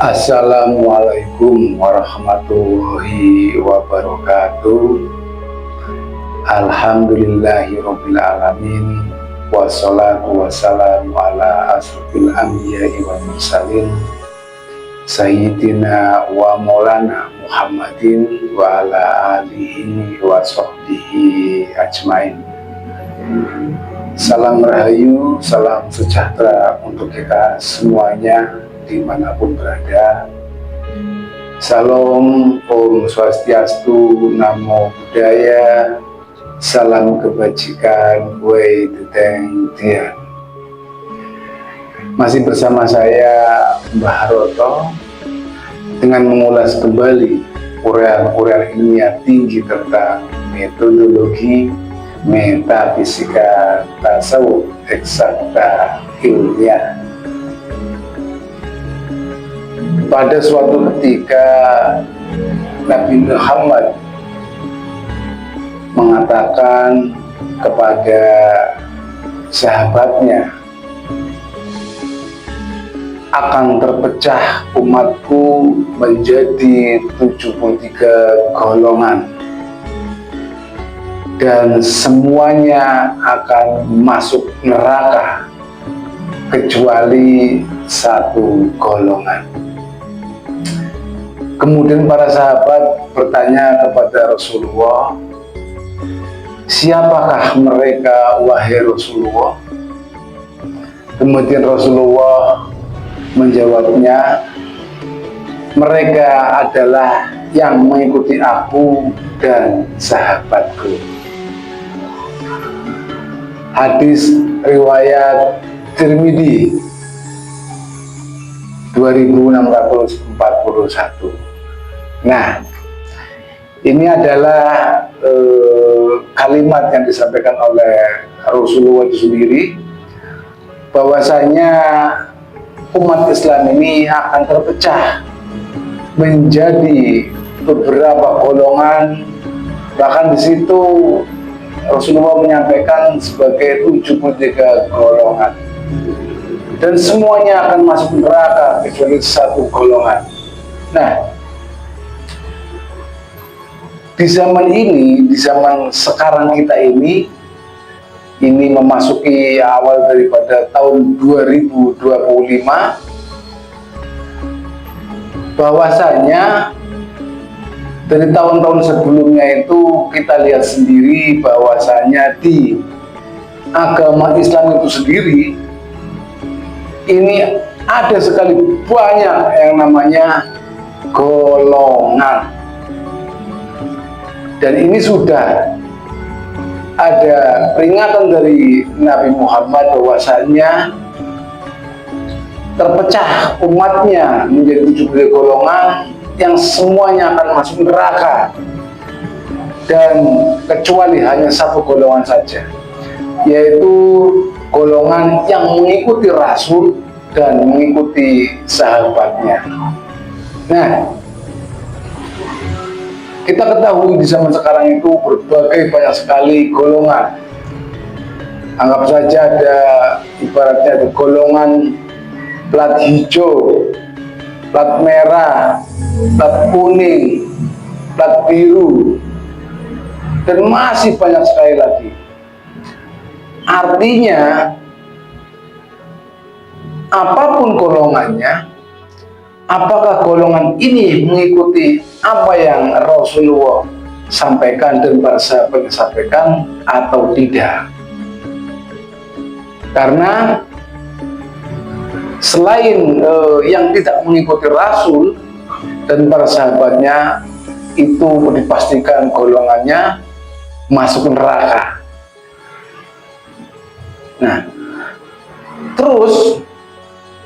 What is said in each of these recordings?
Assalamualaikum warahmatullahi wabarakatuh. Alhamdulillahirabbil alamin. Wassalatu wassalamu ala asrofil anbiya'i wal mursalin Sayyidina wa maulana Muhammadin wa ala alihi wa sahbihi ajmain. Salam rahayu, salam sejahtera untuk kita semuanya dimanapun berada. Salam, Om Swastiastu, Namo Buddhaya, salam kebajikan, Wei Teteng Tian. Masih bersama saya Mbah Roto dengan mengulas kembali uraian-uraian ilmiah tinggi tentang metodologi metafisika tasawuf eksakta ilmiah. Pada suatu ketika Nabi Muhammad mengatakan kepada sahabatnya, akan terpecah umatku menjadi 73 golongan dan semuanya akan masuk neraka kecuali satu golongan. Kemudian para sahabat bertanya kepada Rasulullah, siapakah mereka wahai Rasulullah? Kemudian Rasulullah menjawabnya, mereka adalah yang mengikuti aku dan sahabatku. Hadis riwayat Tirmidzi 2641. Nah, ini adalah kalimat yang disampaikan oleh Rasulullah itu sendiri, bahwasanya umat Islam ini akan terpecah menjadi beberapa golongan. Bahkan di situ Rasulullah menyampaikan sebagai 73 golongan, dan semuanya akan masuk neraka kecuali satu golongan. Nah, di zaman ini, di zaman sekarang kita ini memasuki awal daripada tahun 2025, bahwasanya dari tahun-tahun sebelumnya itu kita lihat sendiri bahwasanya di agama Islam itu sendiri ini ada sekali banyak yang namanya golongan. Dan ini sudah ada peringatan dari Nabi Muhammad bahwasanya terpecah umatnya menjadi 73 golongan yang semuanya akan masuk neraka, dan kecuali hanya satu golongan saja, yaitu golongan yang mengikuti Rasul dan mengikuti sahabatnya. Nah, kita ketahui di zaman sekarang itu berbagai banyak sekali golongan. Anggap saja ada, ibaratnya ada golongan plat hijau, plat merah, plat kuning, plat biru, dan masih banyak sekali lagi. Artinya, apapun golongannya, apakah golongan ini mengikuti apa yang Rasulullah sampaikan dan para sahabat sampaikan atau tidak? Karena selain yang tidak mengikuti Rasul dan para sahabatnya, itu dipastikan golongannya masuk neraka. Nah, terus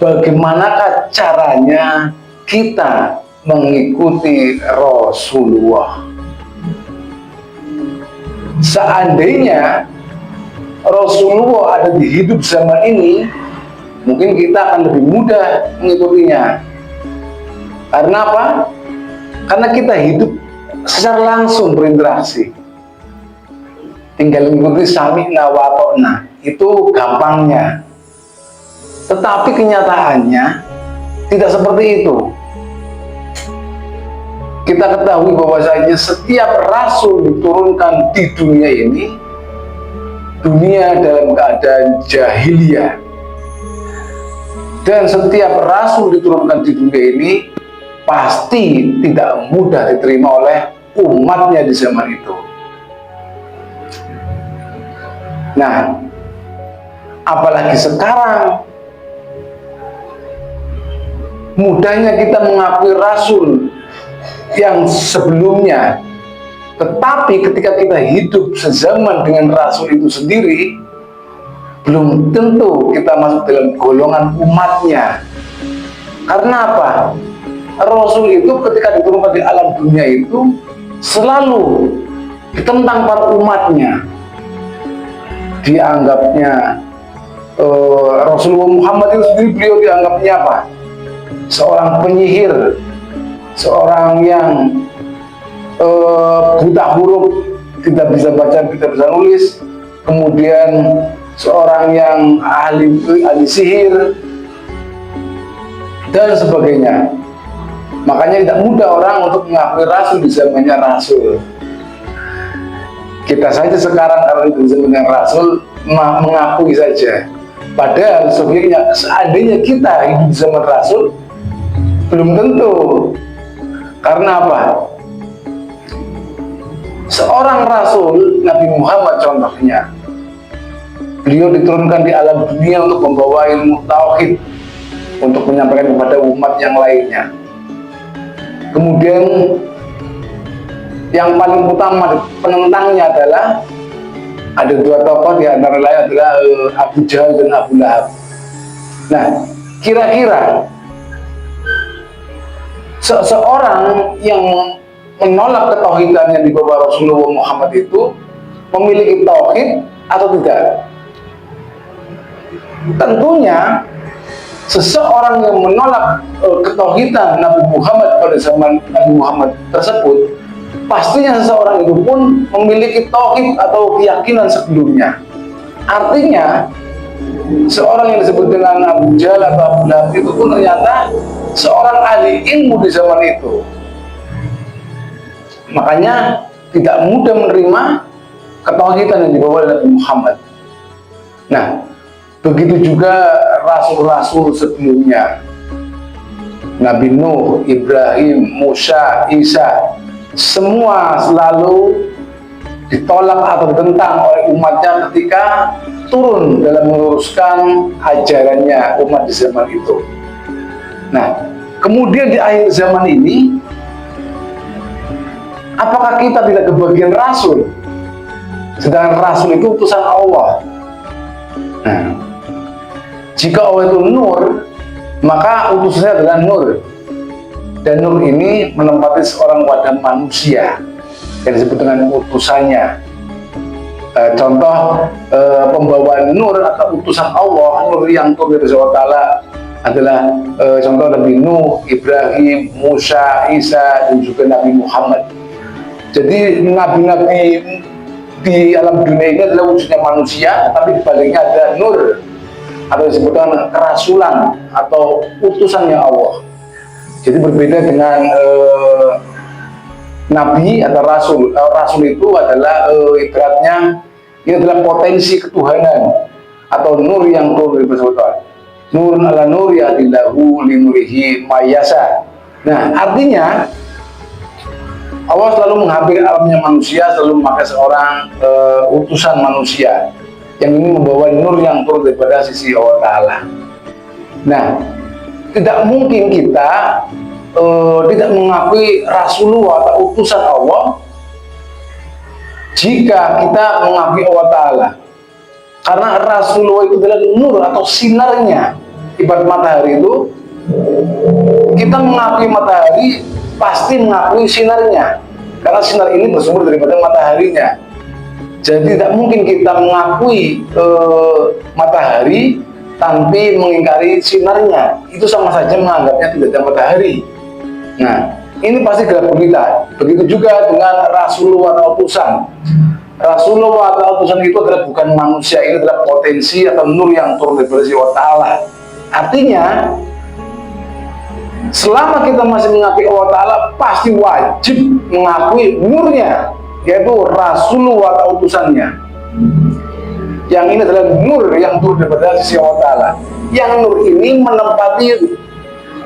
bagaimanakah caranya kita mengikuti Rasulullah? Seandainya Rasulullah ada di hidup zaman ini, mungkin kita akan lebih mudah mengikutinya. Karena apa? Karena kita hidup secara langsung berinteraksi. Tinggal mengikuti sami'na wa ata'na, itu gampangnya. Tetapi kenyataannya tidak seperti itu. kita ketahui bahwasanya setiap rasul diturunkan di dunia ini, dunia dalam keadaan jahiliyah. Dan setiap rasul diturunkan di dunia ini pasti tidak mudah diterima oleh umatnya di zaman itu. Nah, apalagi sekarang mudahnya kita mengakui rasul yang sebelumnya, tetapi ketika kita hidup sezaman dengan rasul itu sendiri, belum tentu kita masuk dalam golongan umatnya. Karena apa? Rasul itu ketika diturunkan di alam dunia itu selalu ditentang para umatnya. Dianggapnya Rasulullah Muhammad itu sendiri, beliau dianggapnya apa? Seorang penyihir, seorang yang buta huruf, tidak bisa baca, tidak bisa nulis, kemudian seorang yang ahli sihir dan sebagainya. Makanya tidak mudah orang untuk mengakui rasul di zamannya rasul. Kita saja sekarang kalau di zamannya rasul mengakui saja. Padahal seandainya kita hidup di zaman rasul, belum tentu. Karena apa? Seorang rasul, Nabi Muhammad contohnya, beliau diturunkan di alam dunia untuk membawa ilmu tauhid, untuk menyampaikan kepada umat yang lainnya. Kemudian yang paling utama penentangnya adalah ada dua tokoh, di antara lain adalah Abu Jahal dan Abu Lahab. Nah, kira-kira seseorang yang menolak ketauhidan yang dibawa Rasulullah Muhammad itu memiliki tauhid atau tidak? Tentunya seseorang yang menolak ketauhidan Nabi Muhammad pada zaman Nabi Muhammad tersebut, pastinya seseorang itu pun memiliki tauhid atau keyakinan sebelumnya. Artinya seorang yang disebut dengan Abu Jahal atau Abu Lahab itu pun ternyata seorang ahli ilmu di zaman itu. Makanya tidak mudah menerima ketauhidan yang dibawa oleh Nabi Muhammad. Nah, begitu juga rasul-rasul sebelumnya, Nabi Nuh, Ibrahim, Musa, Isa, semua selalu ditolak atau ditentang oleh umatnya ketika turun dalam meluruskan ajarannya umat di zaman itu. Nah, kemudian di akhir zaman ini, apakah kita tidak kebagian rasul? Sedangkan rasul itu utusan Allah. Nah, jika Allah itu nur, maka utusannya adalah nur. Dan nur ini menempati seorang wadah manusia yang disebut dengan utusannya. Contoh pembawaan nur atau utusan Allah, nur yang turun dari Allah Ta'ala adalah contoh Nabi Nuh, Ibrahim, Musa, Isa, dan juga Nabi Muhammad. Jadi nabi-nabi di alam dunia ini adalah wujudnya manusia, tapi di baliknya ada nur atau disebutkan kerasulan atau utusannya Allah. Jadi berbeda dengan nabi atau rasul. Rasul itu adalah ibaratnya ini adalah potensi ketuhanan atau nur yang turun dari Allah. Nur ala nur ya'tillahu linurihi mayasa. Nah, artinya Allah selalu menghampiri alamnya manusia, selalu memakai seorang utusan manusia yang ini membawa nur yang turun daripada sisi Allah Ta'ala. Nah, tidak mungkin kita tidak mengakui Rasulullah atau utusan Allah jika kita mengakui Allah Ta'ala. Karena Rasulullah itu adalah nur atau sinarnya. Ibarat matahari itu, kita mengakui matahari pasti mengakui sinarnya, karena sinar ini bersumber daripada mataharinya. Jadi tidak mungkin kita mengakui matahari tanpa mengingkari sinarnya. Itu sama saja menganggapnya tidak ada matahari. Nah, ini pasti gelap gulita. Begitu juga dengan Rasulullah atau utusan. Rasulullah atau utusan itu adalah bukan manusia, ini adalah potensi atau nur yang turun dari Allah Ta'ala. Artinya Selama kita masih mengakui Allah Ta'ala, pasti wajib mengakui nurnya, yaitu Rasulullah atau utusannya. Yang ini adalah nur yang turun daripada sisi Allah Ta'ala. Yang nur ini menempati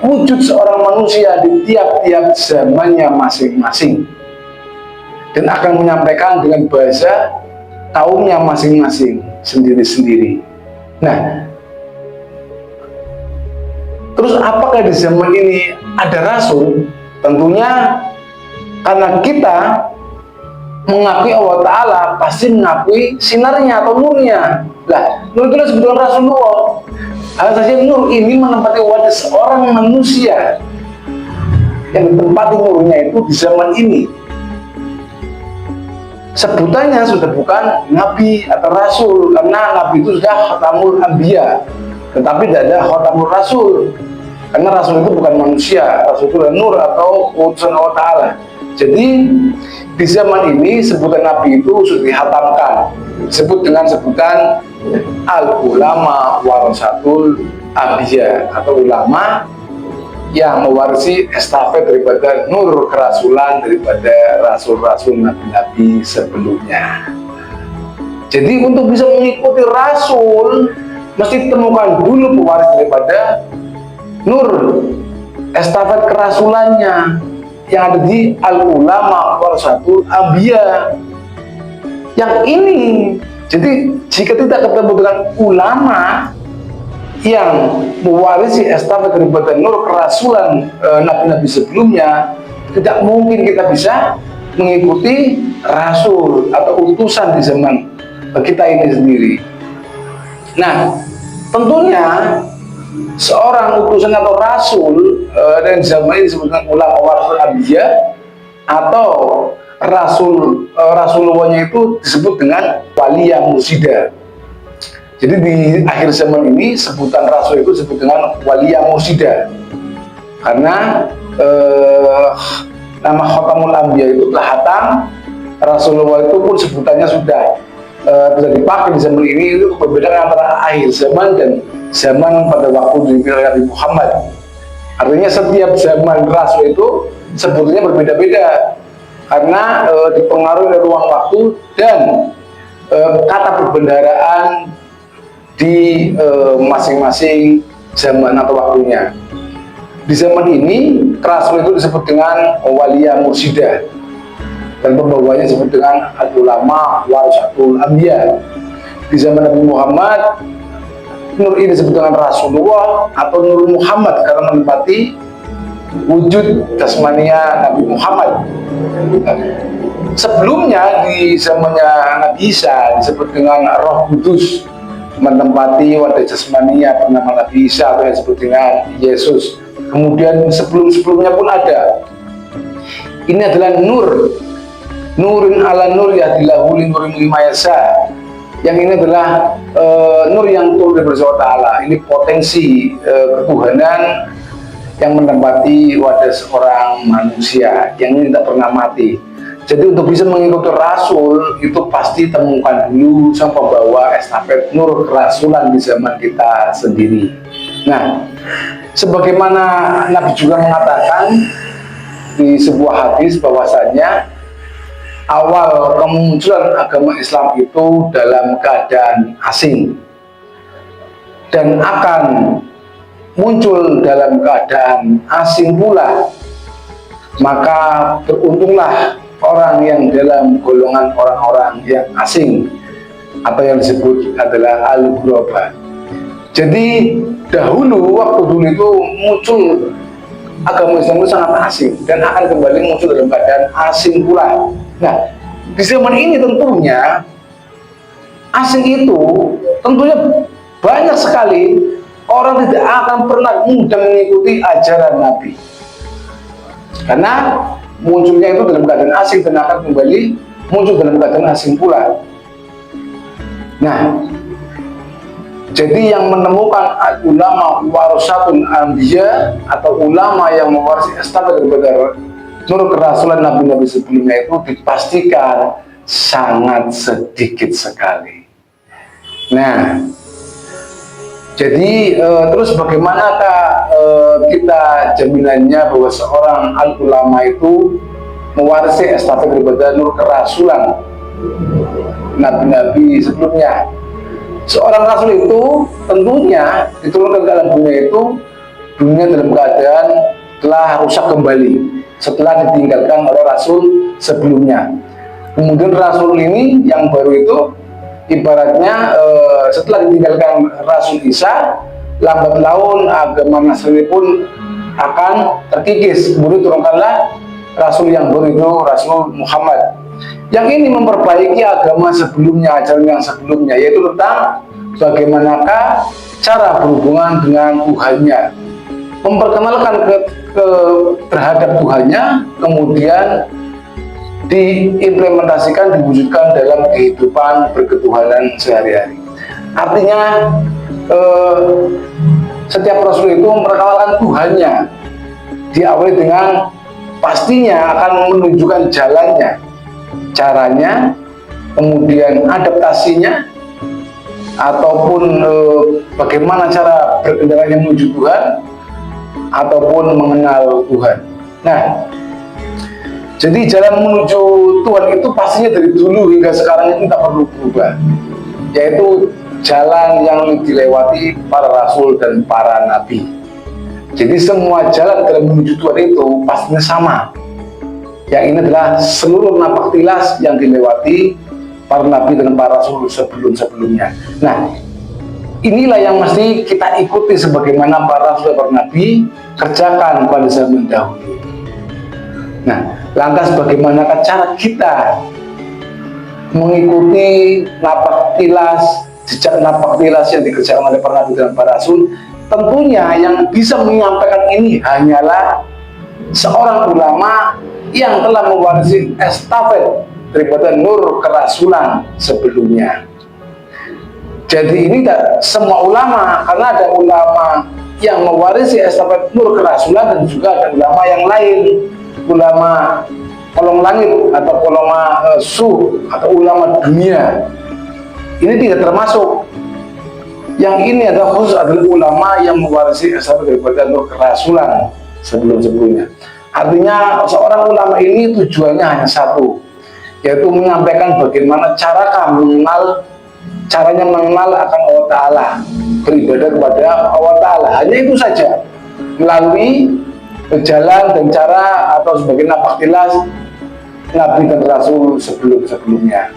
wujud seorang manusia di tiap-tiap zamannya masing-masing, dan akan menyampaikan dengan bahasa kaumnya masing-masing, sendiri-sendiri. Nah, terus apakah di zaman ini ada rasul? Tentunya karena kita mengakui Allah Ta'ala, pasti mengakui sinarnya atau nurnya. Lah, nur itu disebutkan Rasulullah. Hanya saja nur ini menempati wajah seorang manusia, yang ditempati nurnya itu di zaman ini. Sebutannya sudah bukan Nabi atau Rasul, karena Nabi itu sudah Khatamul Anbiya, tetapi tidak ada Khatamul Rasul, karena Rasul itu bukan manusia. Rasul itu adalah nur atau utusan Allah Ta'ala. Jadi di zaman ini sebutan Nabi itu sudah dihatamkan, disebut dengan sebutan Al-Ulama Warasatul Anbiya, atau ulama yang mewarisi estafet daripada nur kerasulan daripada rasul-rasul nabi-nabi sebelumnya. Jadi untuk bisa mengikuti rasul, mesti temukan dulu pewaris daripada nur estafet kerasulannya yang ada di Al-Ulama Warasatul Anbiya. Yang ini, jadi jika tidak ketemu dengan ulama yang mewarisi estafet daripada nur kerasulan nabi-nabi sebelumnya, tidak mungkin kita bisa mengikuti rasul atau utusan di zaman kita ini sendiri. Nah, tentunya seorang utusan atau rasul dan zaman ini disebutkan ulama warasatul anbiya, atau Rasulullahnya itu disebut dengan waliya mursida. Jadi di akhir zaman ini sebutan rasul itu disebut dengan waliya mursida, karena nama Khatamul Anbiya itu telah hatam. Rasulullah itu pun sebutannya sudah bisa dipakai di zaman ini. Itu berbeda antara akhir zaman dan zaman pada waktu di Nabi Muhammad. Artinya setiap zaman rasul itu sebutannya berbeda-beda, karena dipengaruhi oleh ruang waktu dan kata perbendaharaan di masing-masing zaman atau waktunya. Di zaman ini rasul itu disebut dengan waliya mursida, dan pembawanya disebut dengan al-ulama warasatul anbiya. Di zaman Nabi Muhammad, nur ini disebut dengan Rasulullah atau Nur Muhammad, karena menempati wujud jasmania Nabi Muhammad. Sebelumnya di zamannya Nabi Isa disebut dengan Roh Kudus, menempati wadah jasmania bernama Nabi Isa atau yang disebut dengan Yesus. Kemudian sebelum-sebelumnya pun ada. Ini adalah nur, nurin ala nur yahdilahu li nurin limayasa. Yang ini adalah nur yang turun dari Allah Ta'ala. Ini potensi ketuhanan yang menempati wadah seorang manusia yang ini tidak pernah mati. Jadi untuk bisa mengikuti rasul itu pasti temukan dulu sang pembawa estafet nur kerasulan di zaman kita sendiri. Nah, sebagaimana Nabi juga mengatakan di sebuah hadis bahwasanya awal kemunculan agama Islam itu dalam keadaan asing dan akan muncul dalam keadaan asing pula. Maka beruntunglah orang yang dalam golongan orang-orang yang asing, atau yang disebut adalah al-ghuraba. Jadi dahulu, waktu dulu itu muncul agama Islam itu sangat asing dan akan kembali muncul dalam keadaan asing pula. Nah, di zaman ini tentunya asing itu tentunya banyak sekali orang tidak akan pernah mudah mengikuti ajaran Nabi, karena munculnya itu dalam keadaan asing dan akan kembali muncul dalam keadaan asing pula. Nah, jadi yang menemukan ulama warasatul anbiya atau ulama yang mewarisi estafet daripada nur kerasulan nabi-nabi sebelumnya itu dipastikan sangat sedikit sekali. Nah, jadi terus bagaimanakah kita jaminannya bahwa seorang al-ulama itu mewarisi estafet daripada nur kerasulan nabi-nabi sebelumnya. Seorang rasul itu tentunya diturunkan ke alam dunia itu, dunia dalam keadaan telah rusak kembali setelah ditinggalkan oleh rasul sebelumnya. Kemudian rasul ini yang baru itu ibaratnya setelah ditinggalkan Rasul Isa, lambat laun agama Nasrani pun akan terkikis. Kemudian turunkanlah rasul yang baru itu, Rasul Muhammad, yang ini memperbaiki agama sebelumnya, ajaran yang sebelumnya, yaitu tentang bagaimanakah cara berhubungan dengan Tuhannya, memperkenalkan terhadap Tuhannya, kemudian diimplementasikan, diwujudkan dalam kehidupan berketuhanan sehari-hari. Artinya setiap rasul itu memperkenalkan Tuhannya, diawali dengan pastinya akan menunjukkan jalannya, caranya, kemudian adaptasinya, ataupun bagaimana cara berkendaranya menuju Tuhan, ataupun mengenal Tuhan. Nah, jadi jalan menuju Tuhan itu pastinya dari dulu hingga sekarang itu tak perlu berubah, yaitu jalan yang dilewati para rasul dan para nabi. Jadi semua jalan dalam menuju Tuhan itu pastinya sama. Yang ini adalah seluruh napak tilas yang dilewati para nabi dan para rasul sebelum-sebelumnya. Nah, inilah yang mesti kita ikuti sebagaimana para rasul dan para nabi kerjakan pada zaman dahulu. Nah, lantas bagaimanakah cara kita mengikuti napak tilas, jejak napak tilas yang dikerjakan oleh para nabi dan para rasul? Tentunya yang bisa menyampaikan ini hanyalah seorang ulama yang telah mewarisi estafet daripada nur kerasulan sebelumnya. Jadi ini tidak semua ulama, karena ada ulama yang mewarisi estafet nur kerasulan dan juga ada ulama yang lain, ulama kolong langit atau ulama suh atau ulama dunia. Ini tidak termasuk. Yang ini adalah khusus adalah ulama yang mewarisi estafet daripada nur kerasulan sebelum-sebelumnya. Artinya seorang ulama ini tujuannya hanya satu, yaitu menyampaikan bagaimana caranya mengenal akan Allah Ta'ala, beribadah kepada Allah Ta'ala. Hanya itu saja, melalui jalan dan cara atau sebagai napak tilas nabi dan rasul sebelum-sebelumnya.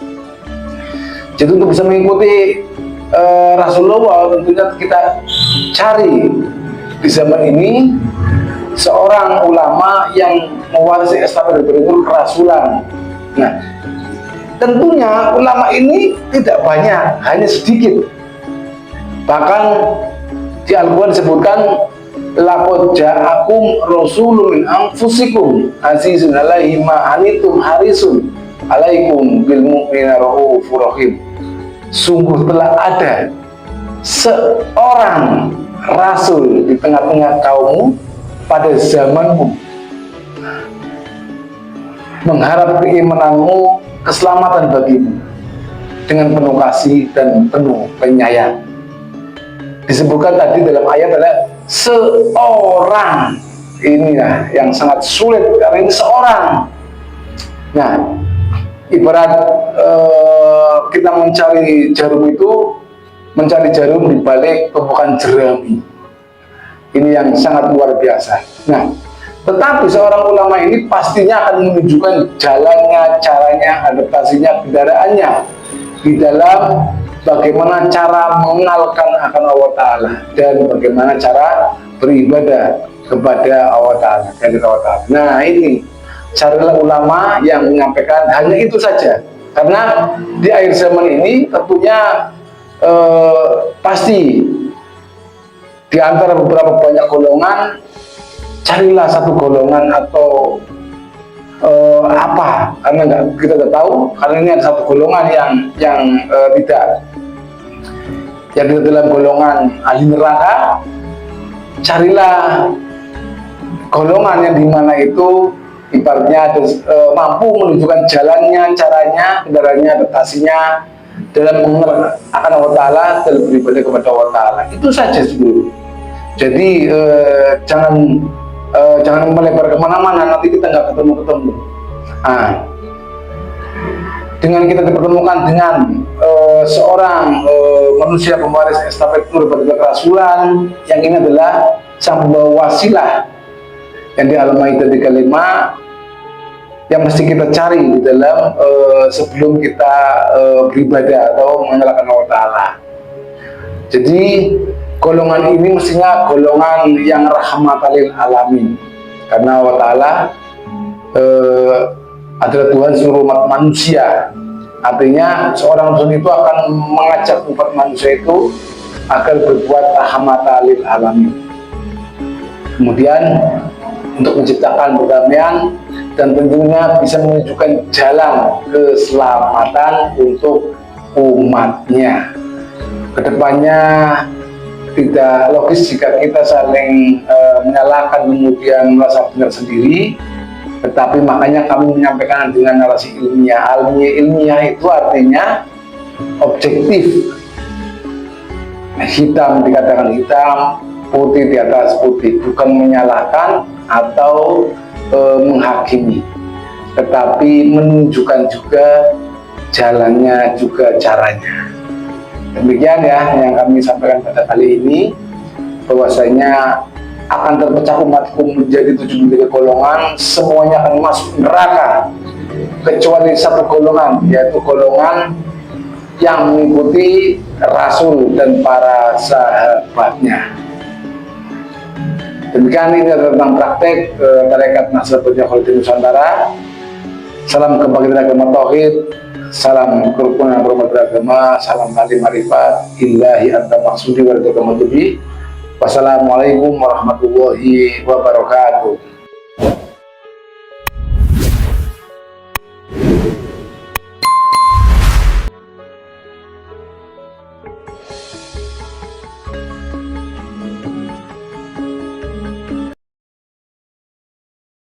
Jadi untuk bisa mengikuti Rasulullah, tentunya kita cari di zaman ini seorang ulama yang mewarisi estafet dari kerasulan. Nah, tentunya ulama ini tidak banyak, hanya sedikit. Bahkan di Al-Quran disebutkan, laqad ja'akum rasulun min anfusikum azizun 'alaihi ma anitum harisun 'alaikum bil mu'minina raufur rahim. Sungguh telah ada seorang rasul di tengah-tengah kaummu pada zamanmu, mengharap keimananmu, keselamatan bagimu, dengan penuh kasih dan penuh penyayang. Disebutkan tadi dalam ayat adalah seorang. Inilah yang sangat sulit karena ini seorang. Nah, ibarat kita mencari jarum itu, mencari jarum di balik tumpukan jerami. Ini yang sangat luar biasa. Nah, tetapi seorang ulama ini pastinya akan menunjukkan jalannya, caranya, adaptasinya, kendaraannya di dalam bagaimana cara mengenalkan akan Allah Ta'ala dan bagaimana cara beribadah kepada Allah Ta'ala. Nah, ini carilah ulama yang menyampaikan hanya itu saja. Karena di akhir zaman ini tentunya pasti di antara beberapa banyak golongan, carilah satu golongan atau apa, karena kita tidak tahu, karena ini ada satu golongan yang tidak dalam golongan ahli neraka. Carilah golongan yang dimana itu ibaratnya mampu menunjukkan jalannya, caranya, kendaraannya, adaptasinya dalam mengenal akan Allah Ta'ala dan beribadah kepada Allah Ta'ala. Itu saja dulu. Jadi jangan melebar kemana-mana, nanti kita nggak ketemu-ketemu. Nah, dengan kita dipertemukan dengan seorang manusia pewaris estafet nur daripada Rasulan, yang ini adalah sang pembawa wasilah yang di Al-Maidah 35 yang mesti kita cari di dalam sebelum kita beribadah atau menyalakan Allah Ta'ala. Jadi golongan ini mestinya golongan yang rahmatalil alamin, karena Allah Ta'ala adalah Tuhan seluruh umat manusia. Artinya seorang Rasul itu akan mengajak umat manusia itu agar berbuat rahmatalil alamin. Kemudian untuk menciptakan perdamaian dan tentunya bisa menunjukkan jalan keselamatan untuk umatnya. Kedepannya tidak logis jika kita saling menyalahkan kemudian merasa benar sendiri, tetapi makanya kami menyampaikan dengan narasi ilmiah. Ilmiah itu artinya objektif, hitam dikatakan hitam, putih di atas putih, bukan menyalahkan atau menghakimi, tetapi menunjukkan juga jalannya, juga caranya. Demikian ya yang kami sampaikan pada kali ini, bahwasanya akan terpecah umatku menjadi 73 golongan, semuanya akan masuk neraka kecuali satu golongan, yaitu golongan yang mengikuti Rasul dan para sahabatnya. Demikian ini adalah tentang praktek Tarekat Nahdlatul Ulama Nusantara. Salam kebangkitan agama tauhid, salam kerukunan beragama, salam tali marifat, illahi anta maksudi wa ridha. Wassalamualaikum warahmatullahi wabarakatuh.